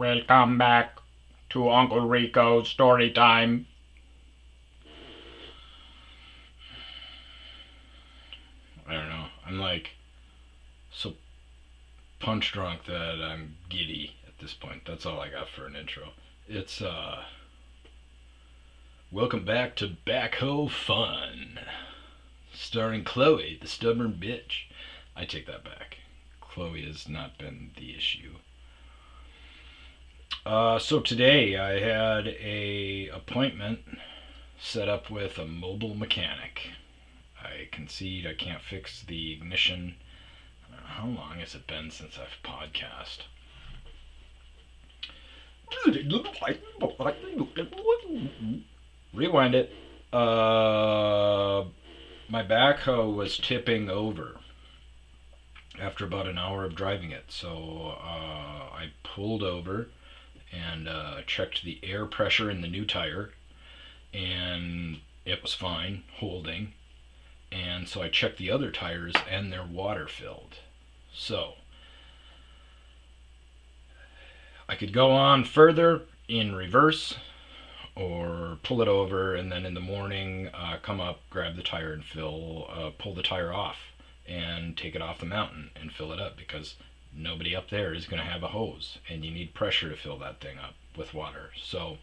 Welcome back to Uncle Rico's Storytime. I don't know. I'm like so punch drunk that I'm giddy at this point. That's all I got for an intro. It's welcome back to Backhoe Fun, starring Chloe, the stubborn bitch. I take that back. Chloe has not been the issue. So today I had a appointment set up with a mobile mechanic. I concede I can't fix the ignition. How long has it been since I've podcast? Rewind it. My backhoe was tipping over after about an hour of driving it. So I pulled over and checked the air pressure in the new tire, and it was fine, holding. And so I checked the other tires, and they're water filled. So I could go on further in reverse, or pull it over, and then in the morning come up, grab the tire, and pull the tire off, and take it off the mountain and fill it up, because nobody up there is going to have a hose, and you need pressure to fill that thing up with water. So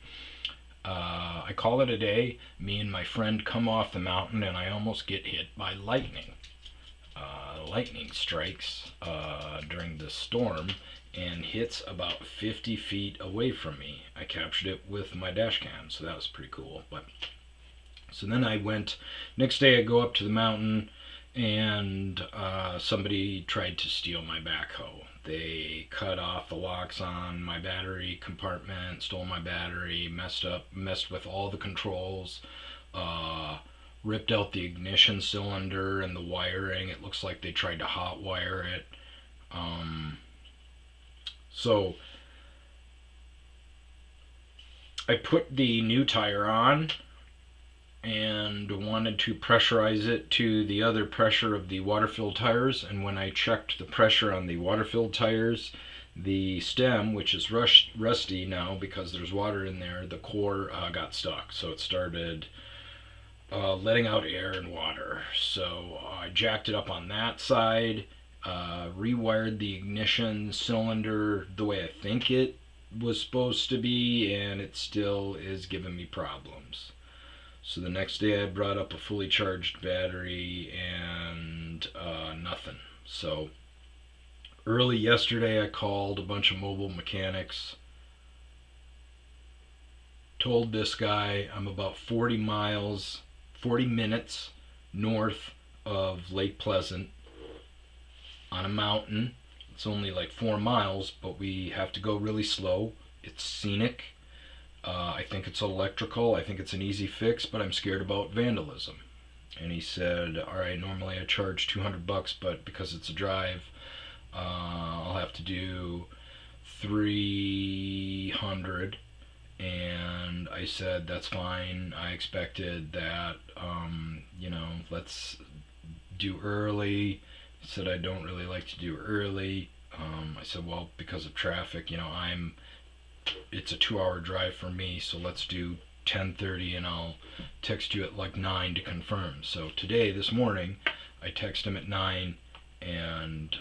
I call it a day. Me and my friend come off the mountain, and I almost get hit by lightning. Lightning strikes during the storm and hits about 50 feet away from me. I captured it with my dash cam, so that was pretty cool. But so then I went. Next day, I go up to the mountain, and somebody tried to steal my backhoe. They cut off the locks on my battery compartment, stole my battery, messed with all the controls, ripped out the ignition cylinder and the wiring. It looks like they tried to hot wire it. So I put the new tire on and wanted to pressurize it to the other pressure of the water-filled tires, and when I checked the pressure on the water-filled tires, the stem, which is rusty now because there's water in there, the core got stuck, so it started letting out air and water. So I jacked it up on that side, rewired the ignition cylinder the way I think it was supposed to be, and it still is giving me problems. So the next day I brought up a fully charged battery, and nothing. So early yesterday I called a bunch of mobile mechanics, told this guy I'm about 40 minutes north of Lake Pleasant on a mountain. It's only like 4 miles, but we have to go really slow. It's scenic. I think it's electrical. I think it's an easy fix, but I'm scared about vandalism. And he said, all right, normally I charge $200, but because it's a drive, I'll have to do 300. And I said, that's fine. I expected that, let's do early. He said, I don't really like to do early. I said, well, because of traffic, it's a 2-hour drive for me, so let's do 10:30, and I'll text you at like 9 to confirm. So today, this morning, I text him at 9, and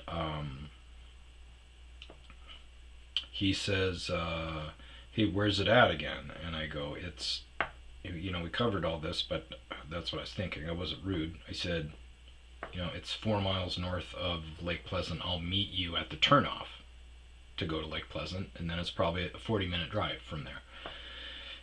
he says, hey, where's it at again? And I go, we covered all this, but that's what I was thinking. I wasn't rude. I said, it's 4 miles north of Lake Pleasant. I'll meet you at the turnoff to go to Lake Pleasant, and then it's probably a 40-minute drive from there.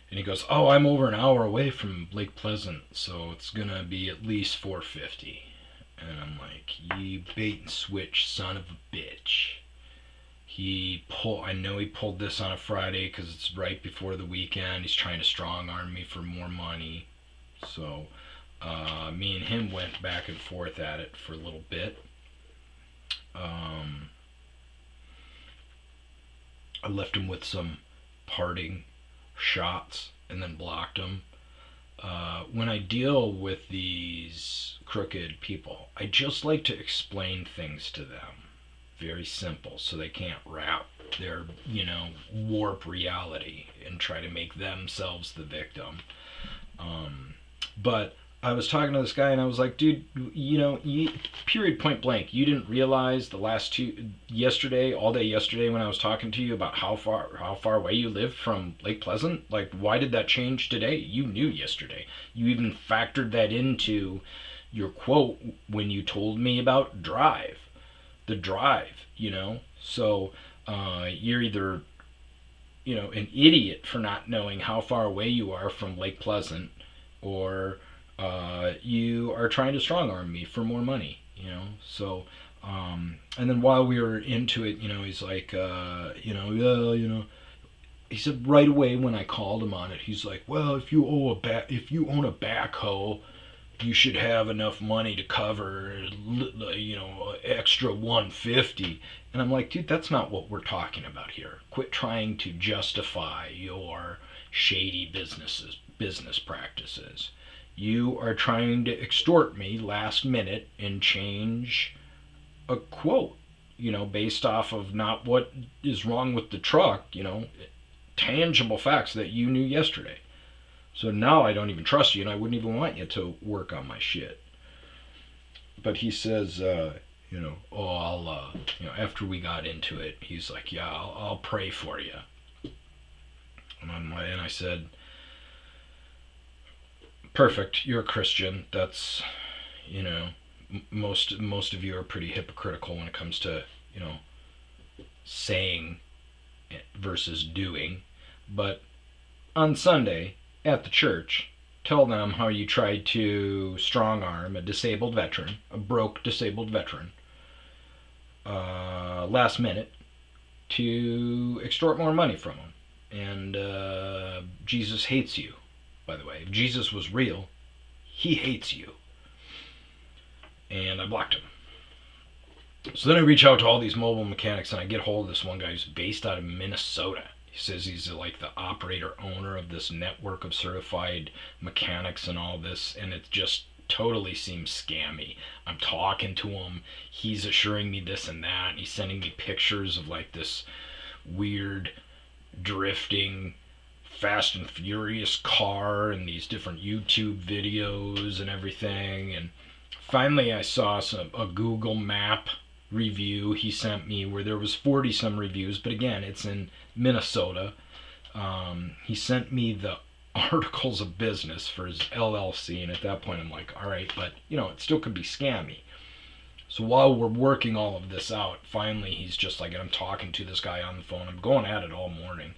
And he goes, oh, I'm over an hour away from Lake Pleasant, so it's gonna be at least 450. And I'm like, you bait and switch son of a bitch. I know he pulled this on a Friday because it's right before the weekend. He's trying to strong arm me for more money. So me and him went back and forth at it for a little bit. I left him with some parting shots and then blocked him. When I deal with these crooked people, I just like to explain things to them. Very simple, so they can't wrap warp reality and try to make themselves the victim. But I was talking to this guy and I was like, dude, period, point blank, you didn't realize yesterday, all day yesterday, when I was talking to you about how far away you live from Lake Pleasant. Like, why did that change today? You knew yesterday. You even factored that into your quote when you told me about the drive. So you're either an idiot for not knowing how far away you are from Lake Pleasant, or you are trying to strong arm me for more money. So, and then while we were into it, he's like, he said right away when I called him on it, he's like, well, if you own a backhoe, you should have enough money to cover, extra 150. And I'm like, dude, that's not what we're talking about here. Quit trying to justify your shady business practices. You are trying to extort me last minute and change a quote, based off of not what is wrong with the truck, tangible facts that you knew yesterday. So now I don't even trust you, and I wouldn't even want you to work on my shit. But he says, after we got into it, he's like, yeah, I'll pray for you. And I said, perfect, you're a Christian. That's, most of you are pretty hypocritical when it comes to, saying versus doing. But on Sunday, at the church, tell them how you tried to strong arm a broke disabled veteran, last minute, to extort more money from him. And Jesus hates you, by the way. If Jesus was real, he hates you. And I blocked him. So then I reach out to all these mobile mechanics and I get hold of this one guy who's based out of Minnesota. He says he's like the operator owner of this network of certified mechanics and all this, and it just totally seems scammy. I'm talking to him, he's assuring me this and that, and he's sending me pictures of like this weird drifting Fast and Furious car and these different YouTube videos and everything. And finally I saw a Google map review he sent me where there was 40 some reviews, but again, it's in Minnesota. He sent me the articles of business for his LLC, and at that point I'm like, all right, but it still could be scammy. So while we're working all of this out, finally he's just like, and I'm talking to this guy on the phone, I'm going at it all morning,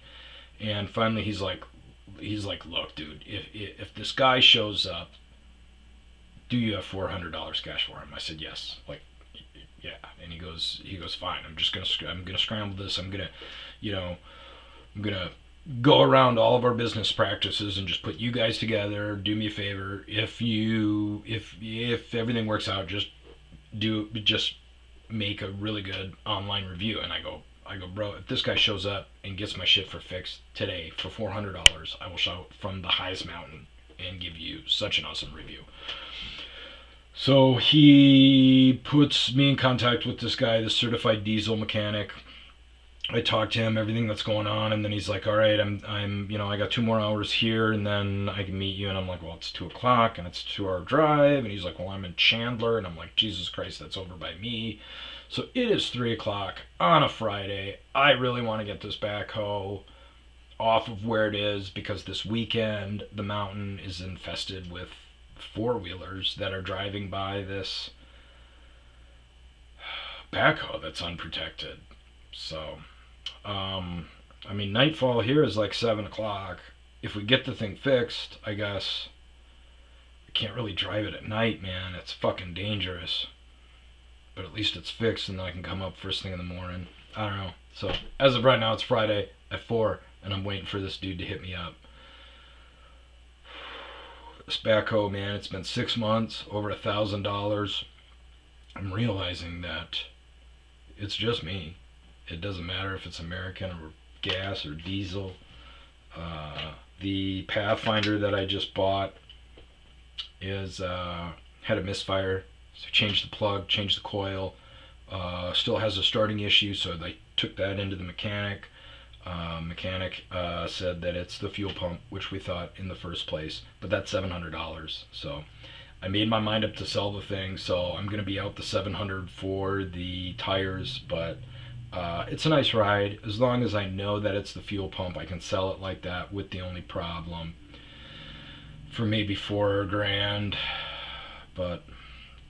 and finally he's like, look, dude, if this guy shows up, do you have $400 cash for him? I said yes. Like, yeah. And he goes, fine. I'm gonna scramble this. I'm gonna go around all of our business practices and just put you guys together. Do me a favor. If everything works out, just make a really good online review. And I go, bro, if this guy shows up and gets my shit fixed today for $400, I will shout from the highest mountain and give you such an awesome review. So he puts me in contact with this guy, this certified diesel mechanic. I talk to him, everything that's going on, and then he's like, all right, I got 2 more hours here, and then I can meet you. And I'm like, well, it's 2:00, and it's a 2-hour drive. And he's like, well, I'm in Chandler. And I'm like, Jesus Christ, that's over by me. So it is 3:00 on a Friday. I really want to get this backhoe off of where it is, because this weekend the mountain is infested with 4-wheelers that are driving by this backhoe that's unprotected. So, nightfall here is like 7:00. If we get the thing fixed, I guess I can't really drive it at night, man. It's fucking dangerous. But at least it's fixed, and then I can come up first thing in the morning. I don't know. So, as of right now, it's Friday at 4, and I'm waiting for this dude to hit me up. This backhoe, man, it's been 6 months, over $1,000. I'm realizing that it's just me. It doesn't matter if it's American or gas or diesel. The Pathfinder that I just bought had a misfire. So changed the plug, changed the coil, Still has a starting issue, so they took that into the mechanic. Mechanic said that it's the fuel pump, which we thought in the first place, but that's $700. So I made my mind up to sell the thing, so I'm going to be out the 700 for the tires, but it's a nice ride. As long as I know that it's the fuel pump, I can sell it like that with the only problem for maybe $4 grand. But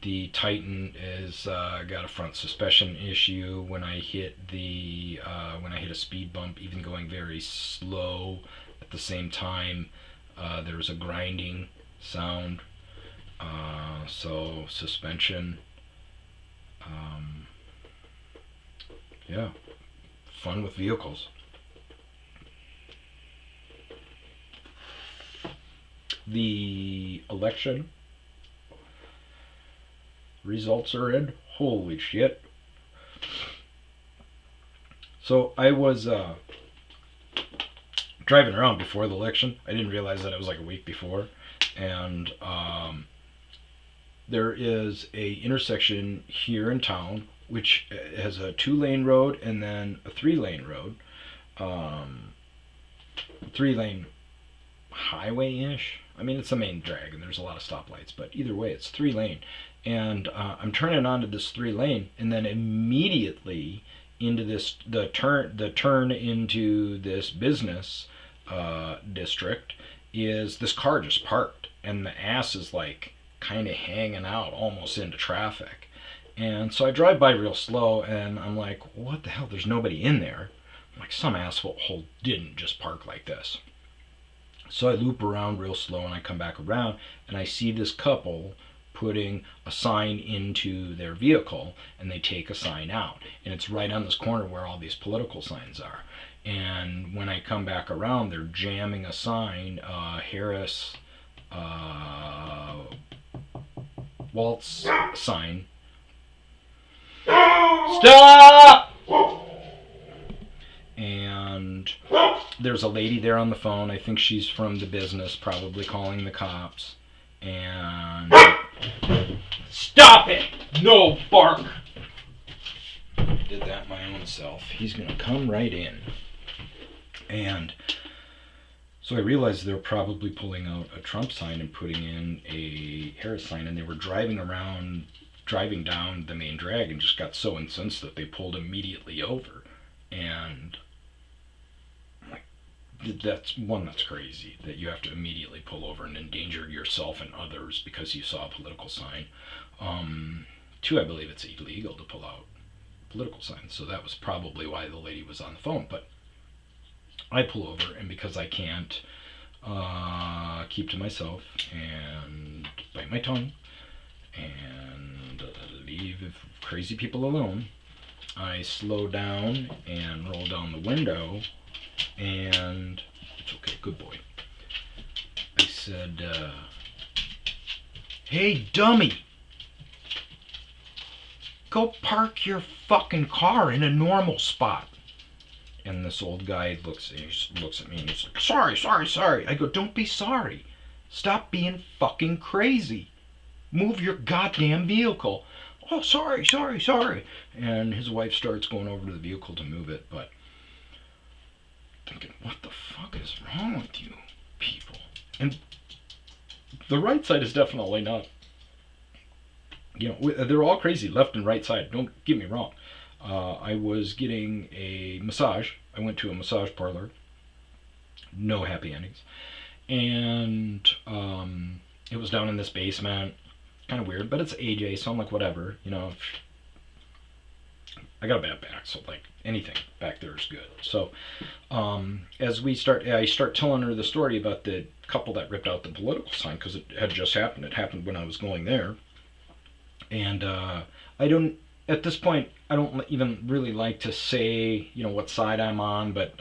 the Titan is got a front suspension issue. When I hit a speed bump, even going very slow, at the same time, there's a grinding sound. So suspension, um, yeah, fun with vehicles. The election results are in. Holy shit! So I was driving around before the election. I didn't realize that it was like a week before, and there is a intersection here in town which has a 2-lane road and then a 3-lane road, 3-lane highway-ish. I mean, it's a main drag and there's a lot of stoplights, but either way, it's 3-lane. And I'm turning onto this 3-lane, and then immediately into the turn into this business district is this car just parked, and the ass is like kind of hanging out almost into traffic. And so I drive by real slow, and I'm like, what the hell? There's nobody in there. I'm like, some asshole didn't just park like this. So I loop around real slow, and I come back around, and I see this couple putting a sign into their vehicle, and they take a sign out, and it's right on this corner where all these political signs are. And when I come back around, they're jamming a sign, Harris Waltz sign. Stop! And there's a lady there on the phone. I think she's from the business, probably calling the cops. And stop it! No bark! I did that my own self. He's gonna come right in. And so I realized they were probably pulling out a Trump sign and putting in a Harris sign, and they were driving down the main drag, and just got so incensed that they pulled immediately over. And that's crazy that you have to immediately pull over and endanger yourself and others because you saw a political sign. Two, I believe it's illegal to pull out political signs, so that was probably why the lady was on the phone. But I pull over, and because I can't keep to myself and bite my tongue and leave crazy people alone, I slow down and roll down the window, and it's okay, good boy. I said, hey, dummy, go park your fucking car in a normal spot. And this old guy looks at me and he's like, sorry. I go, don't be sorry. Stop being fucking crazy. Move your goddamn vehicle. Oh, sorry. And his wife starts going over to the vehicle to move it, but thinking, what the fuck is wrong with you people? And the right side is definitely not, they're all crazy, left and right side, don't get me wrong. I was getting a massage. I went to a massage parlor. No happy endings. And it was down in this basement. Kind of weird, but it's AJ, so I'm like, whatever. I got a bad back, so like anything back there is good. So as I start telling her the story about the couple that ripped out the political sign, because it had just happened. It happened when I was going there. And at this point, I don't even really like to say, what side I'm on, but,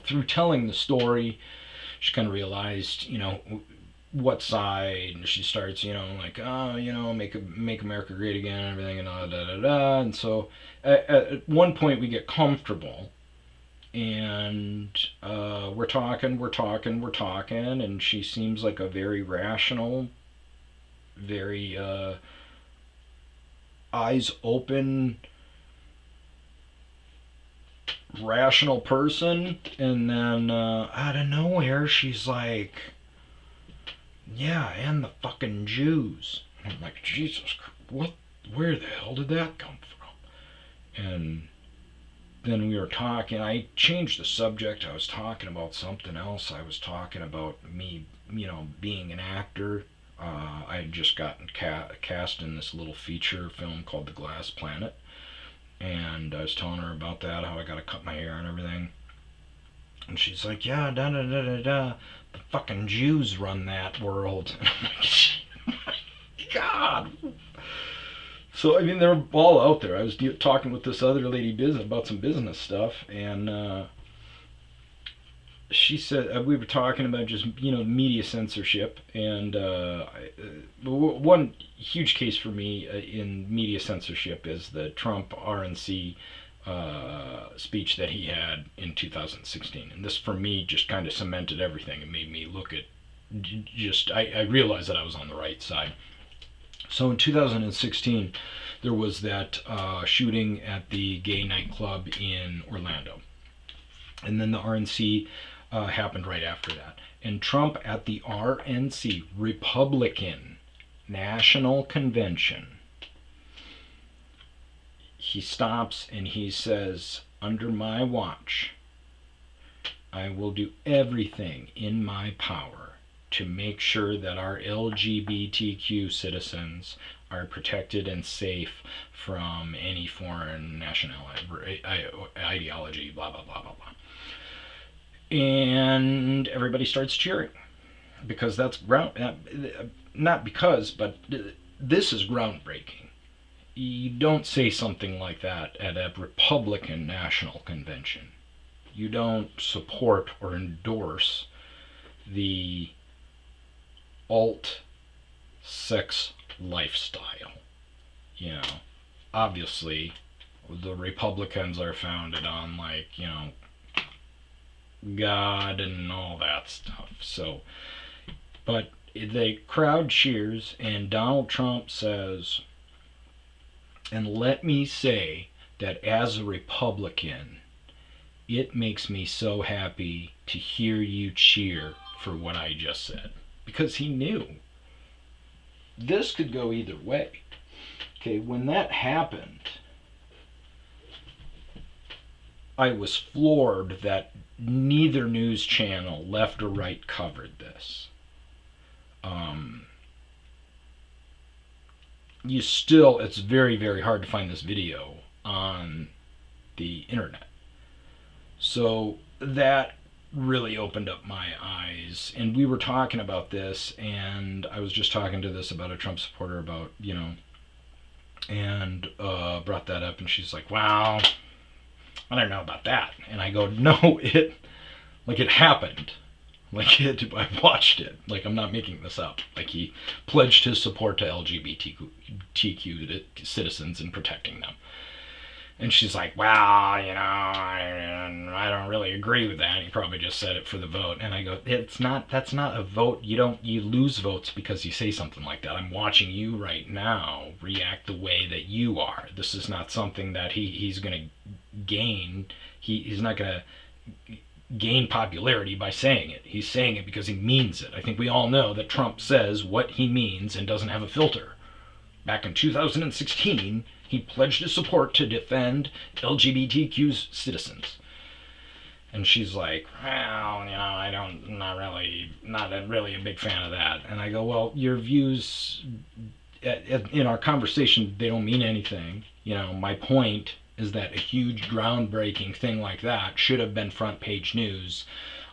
through telling the story, she kind of realized, what side, and she starts, like, make America great again, and everything, and da. And so at one point we get comfortable, and we're talking, and she seems like a very rational, very eyes open rational person, and then out of nowhere she's like, yeah, and the fucking Jews. And I'm like, Jesus, what? Where the hell did that come from? And then we were talking. I changed the subject. I was talking about something else. I was talking about me, being an actor. I had just gotten cast in this little feature film called The Glass Planet, and I was telling her about that, how I got to cut my hair and everything. And she's like, yeah, da da da da da. The fucking Jews run that world. And I'm like, God. So, I mean, they're all out there. I was talking with this other lady about some business stuff, and she said we were talking about just media censorship, and one huge case for me in media censorship is the Trump RNC speech that he had in 2016, and this for me just kind of cemented everything. It made me look at I realized that I was on the right side. So in 2016, there was that shooting at the gay nightclub in Orlando, and then the RNC happened right after that. And Trump at the RNC, Republican National Convention, he stops and he says, under my watch, I will do everything in my power to make sure that our LGBTQ citizens are protected and safe from any foreign national ideology, blah, blah, blah, blah, blah. And everybody starts cheering because that's not because, but this is groundbreaking. You don't say something like that at a Republican National Convention. You don't support or endorse the alt sex lifestyle. Obviously, the Republicans are founded on, God and all that stuff. So, but the crowd cheers, and Donald Trump says, and let me say that as a Republican, it makes me so happy to hear you cheer for what I just said. Because he knew this could go either way. Okay, when that happened, I was floored that neither news channel, left or right, covered this. It's very, very hard to find this video on the internet. So that really opened up my eyes. And we were talking about this, and I was just talking to this about a Trump supporter about, and brought that up, and she's like, wow, I don't know about that. And I go, no, it happened. I watched it. I'm not making this up. He pledged his support to LGBTQ citizens and protecting them. And she's like, well, I don't really agree with that. He probably just said it for the vote. And I go, that's not a vote. You lose votes because you say something like that. I'm watching you right now react the way that you are. This is not something that he's going to gain. He's not going to gain popularity by saying it. He's saying it because he means it. I think we all know that Trump says what he means and doesn't have a filter. Back in 2016, he pledged his support to defend LGBTQ citizens. And she's like, well, I'm not really a big fan of that. And I go, well, your views in our conversation, they don't mean anything. My point is that a huge groundbreaking thing like that should have been front page news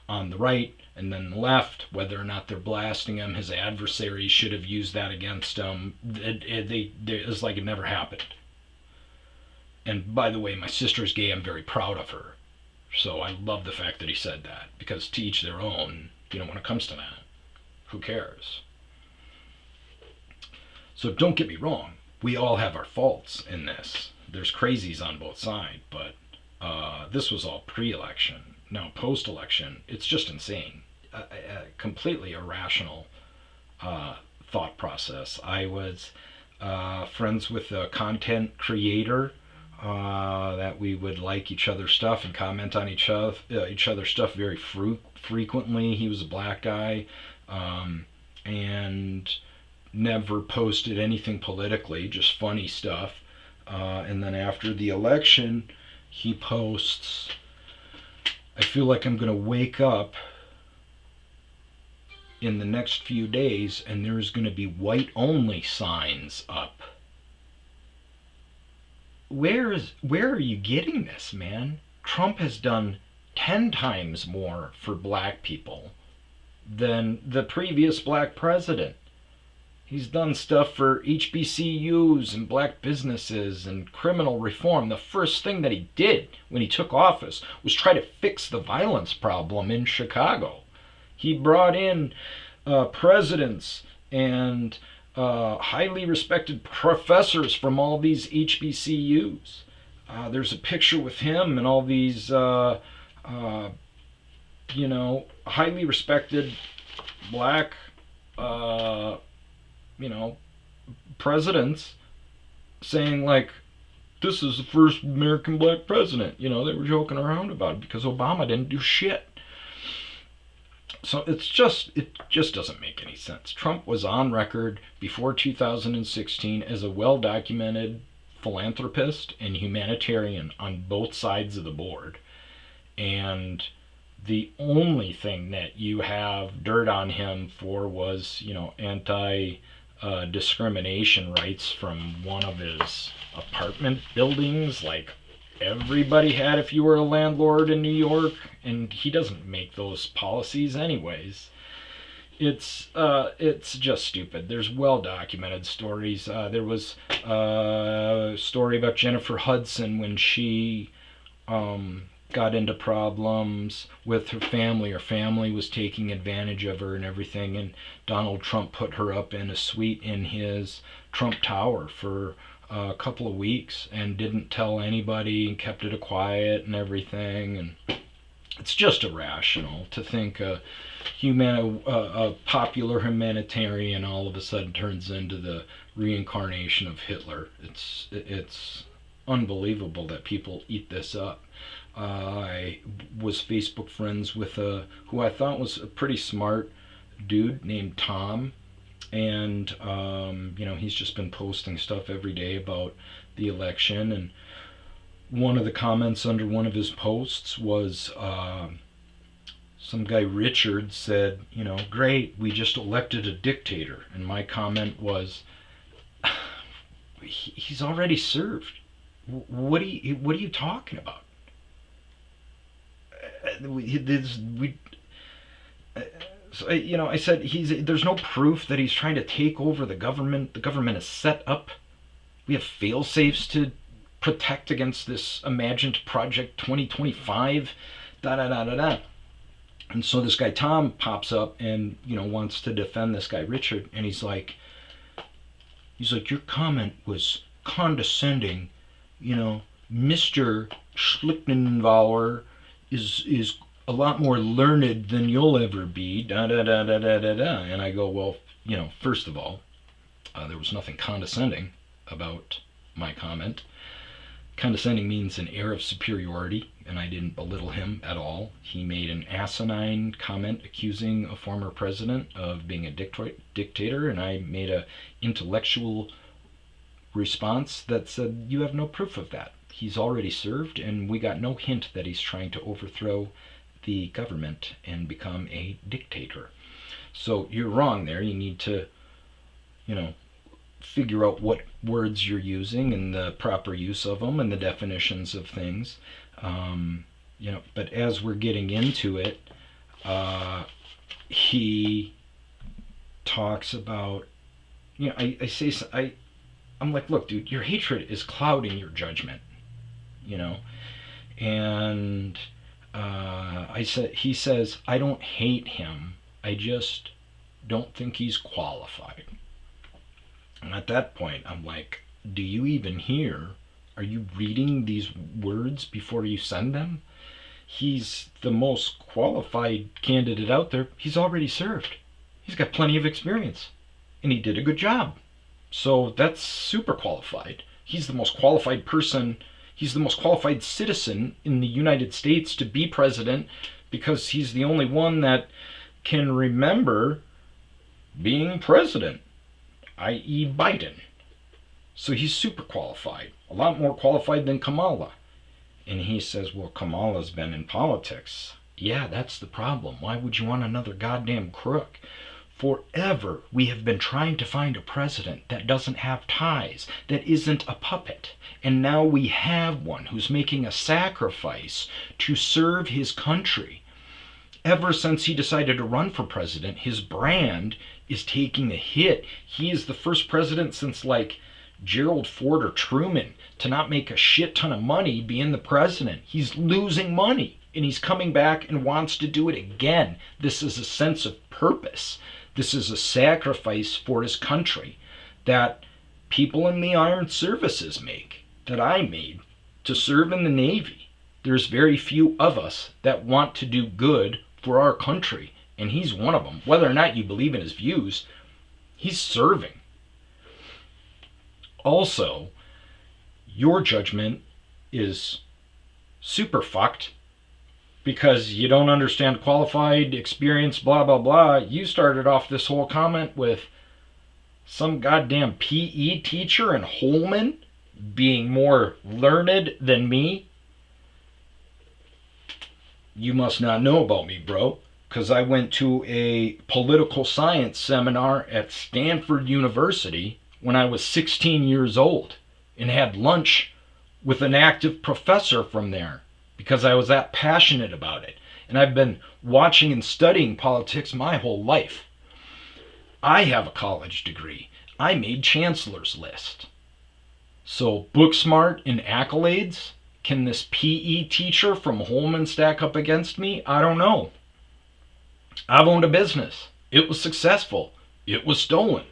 on the right, and then the left, whether or not they're blasting him, his adversaries should have used that against him. It's like it never happened. And by the way, my sister's gay. I'm very proud of her. So I love the fact that he said that, because to each their own, when it comes to that, who cares? So don't get me wrong. We all have our faults in this. There's crazies on both sides, but this was all pre-election. Now, post-election, it's just insane. A completely irrational thought process. I was friends with a content creator that we would like each other's stuff and comment on each other's stuff very frequently. He was a black guy, and never posted anything politically, just funny stuff. And then after the election, he posts, I feel like I'm going to wake up in the next few days and there's going to be white only signs up. Where are you getting this, man? Trump has done 10 times more for black people than the previous black president. He's done stuff for HBCUs and black businesses and criminal reform. The first thing that he did when he took office was try to fix the violence problem in Chicago. He brought in presidents and highly respected professors from all these HBCUs. There's a picture with him and all these, highly respected black, presidents saying, like, this is the first American black president. They were joking around about it because Obama didn't do shit. So it just doesn't make any sense. Trump was on record before 2016 as a well-documented philanthropist and humanitarian on both sides of the board. And the only thing that you have dirt on him for was, anti-discrimination rights from one of his apartment buildings, like everybody had if you were a landlord in New York, and he doesn't make those policies anyways. It's just stupid. There's well documented stories. There was a story about Jennifer Hudson when she got into problems with her family. Her family was taking advantage of her and everything, and Donald Trump put her up in a suite in his Trump Tower for a couple of weeks and didn't tell anybody and kept it quiet and everything. And it's just irrational to think a popular humanitarian all of a sudden turns into the reincarnation of Hitler. It's unbelievable that people eat this up. I was Facebook friends with who I thought was a pretty smart dude named Tom, and he's just been posting stuff every day about the election. And one of the comments under one of his posts was some guy Richard said, great, we just elected a dictator. And my comment was, he's already served. What are you talking about? I said there's no proof that he's trying to take over the government. The government is set up. We have fail safes to protect against this imagined Project 2025. Da da da da da. And so this guy Tom pops up and wants to defend this guy Richard, and he's like, your comment was condescending. Mr. Schlichtenbauer is a lot more learned than you'll ever be, da da da da da da da. And I go, well, first of all, there was nothing condescending about my comment. Condescending means an air of superiority, and I didn't belittle him at all. He made an asinine comment accusing a former president of being a dictator, and I made a intellectual response that said, you have no proof of that. He's already served, and we got no hint that he's trying to overthrow the government and become a dictator. So you're wrong there. You need to, figure out what words you're using and the proper use of them and the definitions of things. But as we're getting into it, he talks about, I'm like, look, dude, your hatred is clouding your judgment, and he says, I don't hate him, I just don't think he's qualified. And at that point, I'm like, do you even hear? Are you reading these words before you send them? He's the most qualified candidate out there. He's already served. He's got plenty of experience. And he did a good job. So that's super qualified. He's the most qualified person. He's the most qualified citizen in the United States to be president because he's the only one that can remember being president, i.e., Biden. So he's super qualified, a lot more qualified than Kamala. And he says, well, Kamala's been in politics. Yeah, that's the problem. Why would you want another goddamn crook? Forever, we have been trying to find a president that doesn't have ties, that isn't a puppet. And now we have one who's making a sacrifice to serve his country. Ever since he decided to run for president, his brand is taking a hit. He is the first president since, like, Gerald Ford or Truman to not make a shit ton of money being the president. He's losing money, and he's coming back and wants to do it again. This is a sense of purpose. This is a sacrifice for his country that people in the armed services make, that I made to serve in the Navy. There's very few of us that want to do good for our country, and he's one of them. Whether or not you believe in his views, he's serving. Also, your judgment is super fucked because you don't understand qualified, experience, blah, blah, blah. You started off this whole comment with some goddamn PE teacher in Holman being more learned than me. You must not know about me, bro, because I went to a political science seminar at Stanford University when I was 16 years old and had lunch with an active professor from there because I was that passionate about it. And I've been watching and studying politics my whole life. I have a college degree. I made chancellor's list. So book smart and accolades, can this PE teacher from Holman stack up against me? I don't know. I've owned a business. It was successful. It was stolen.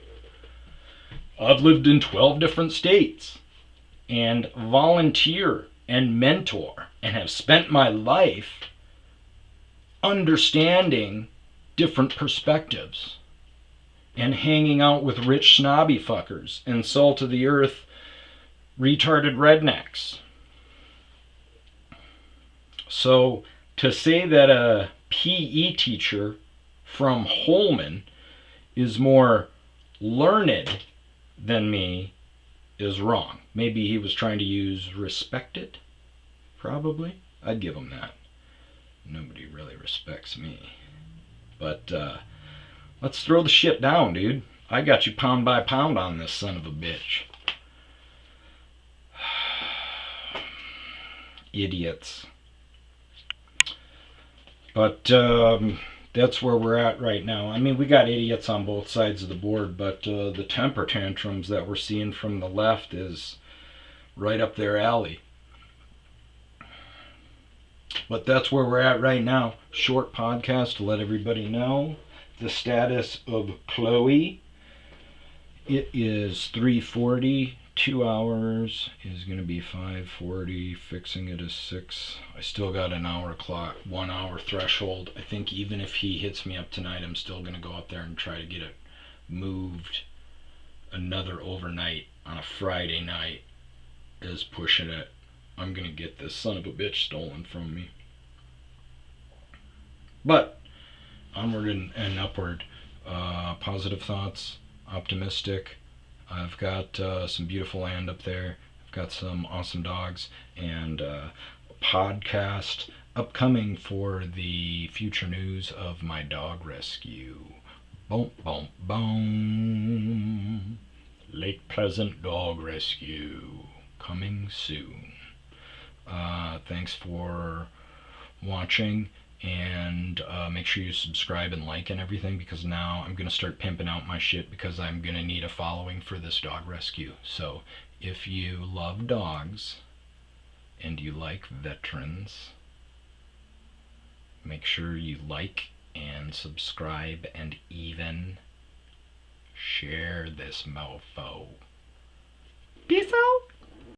I've lived in 12 different states and volunteer and mentor and have spent my life understanding different perspectives and hanging out with rich snobby fuckers and salt of the earth retarded rednecks. So to say that a PE teacher from Holman is more learned than me is wrong. Maybe he was trying to use respected, probably. I'd give him that. Nobody really respects me. But let's throw the shit down, dude. I got you pound by pound on this son of a bitch. Idiots. But that's where we're at right now. I mean, we got idiots on both sides of the board, but the temper tantrums that we're seeing from the left is right up their alley. But that's where we're at right now. Short podcast to let everybody know the status of Chloe. It is 3:40. 2 hours is going to be 5:40. Fixing it is 6. I still got an hour clock, 1 hour threshold. I think even if he hits me up tonight, I'm still going to go up there and try to get it moved another overnight on a Friday night. Is pushing it. I'm going to get this son of a bitch stolen from me. But onward and upward. Positive thoughts, optimistic. I've got some beautiful land up there. I've got some awesome dogs and a podcast upcoming for the future news of my dog rescue. Boom, boom, boom. Lake Pleasant Dog Rescue coming soon. Thanks for watching. And make sure you subscribe and like and everything, because now I'm going to start pimping out my shit because I'm going to need a following for this dog rescue. So if you love dogs and you like veterans, make sure you like and subscribe and even share this mofo. Peace out.